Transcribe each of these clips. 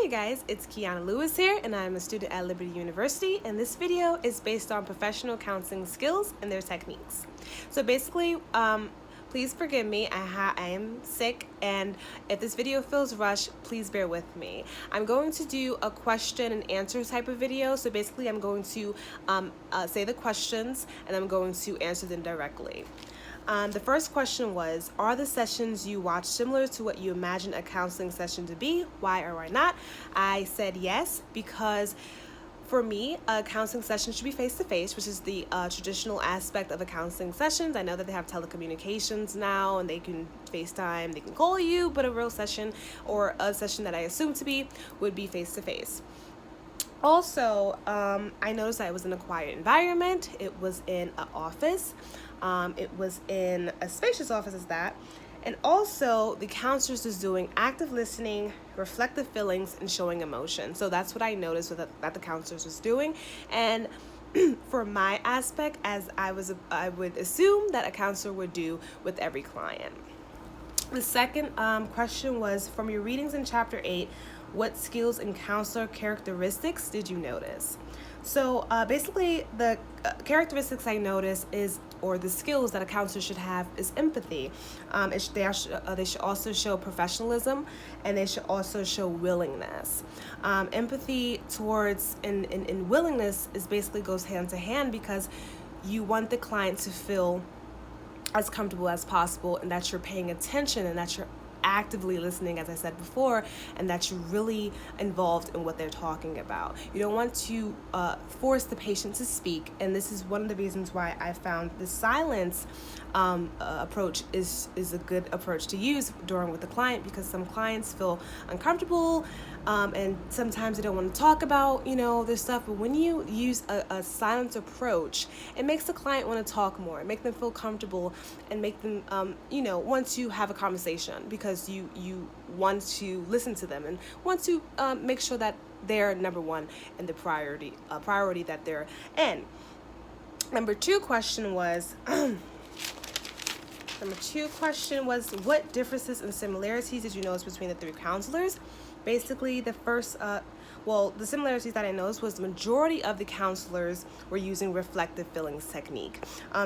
guys, it's Kiana Lewis here, and I'm a student at Liberty University, and this video is based on professional counseling skills and their techniques. So basically, please forgive me, I am sick, and if this video feels rushed, please bear with me. I'm going to do a question and answer type of video, so basically I'm going to say the questions, and I'm going to answer them directly. The first question was, are the sessions you watch similar to what you imagine a counseling session to be? Why or why not? I said yes, because for me, a counseling session should be face-to-face, which is the traditional aspect of a counseling session. I know that they have telecommunications now and they can FaceTime, they can call you, but a real session or a session that I assume to be would be face-to-face. Also, I noticed that it was in a quiet environment. It was in an office. It was in a spacious office as that. And also, the counselors was doing active listening, reflective feelings, and showing emotion. So that's what I noticed that the counselors was doing. And for my aspect, as I would assume that a counselor would do with every client. The second question was, from your readings in Chapter 8, what skills and counselor characteristics did you notice? So basically, the characteristics I noticed or the skills that a counselor should have is empathy. They should also show professionalism, and they should also show willingness. Empathy towards and willingness is basically goes hand to hand, because you want the client to feel as comfortable as possible, and that you're paying attention, and that you're actively listening, as I said before, and that you're really involved in what they're talking about. You don't want to force the patient to speak, and this is one of the reasons why I found the silence approach is a good approach to use during with the client, because some clients feel uncomfortable and sometimes they don't want to talk about their stuff. But when you use a silence approach, it makes the client want to talk more, make them feel comfortable, and make them want to have a conversation, because you want to listen to them and want to make sure that they're number one in the priority that they're in. Number two question was what differences and similarities did you notice between the three counselors? Basically, the first, the similarities that I noticed was the majority of the counselors were using reflective feelings technique.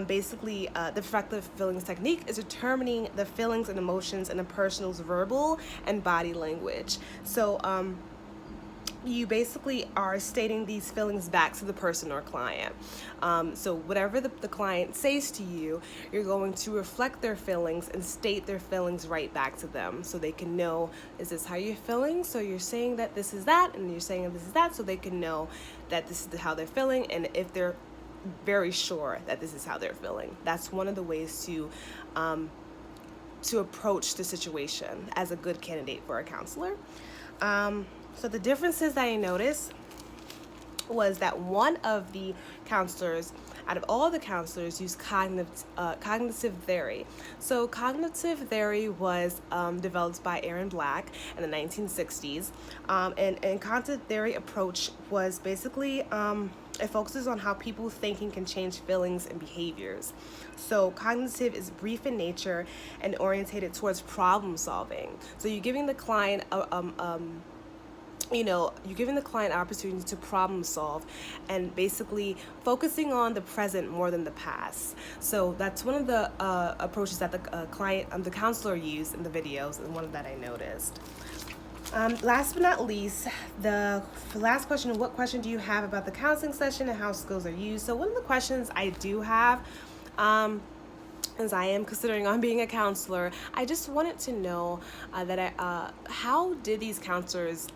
Basically, the reflective feelings technique is determining the feelings and emotions in a person's verbal and body language. So, you basically are stating these feelings back to the person or client. So whatever the client says to you, you're going to reflect their feelings and state their feelings right back to them, so they can know, is this how you're feeling? So you're saying that this is that, and you're saying this is that, so they can know that this is how they're feeling, and if they're very sure that this is how they're feeling. That's one of the ways to approach the situation as a good candidate for a counselor. So the differences that I noticed was that one of the counselors, out of all the counselors, used cognitive theory. So cognitive theory was developed by Aaron Black in the 1960s. And cognitive theory approach was basically, it focuses on how people thinking can change feelings and behaviors. So cognitive is brief in nature and orientated towards problem solving. So you're giving the client you're giving the client an opportunity to problem solve, and basically focusing on the present more than the past. So that's one of the approaches that the counselor used in the videos, and one of that I noticed. Last but not least, the last question, what question do you have about the counseling session and how skills are used? So one of the questions I do have, as I am considering on being a counselor, I just wanted to know how did these counselors,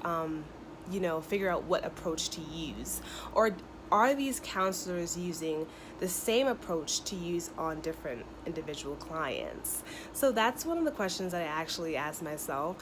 figure out what approach to use? Or are these counselors using the same approach to use on different individual clients? So that's one of the questions that I actually asked myself.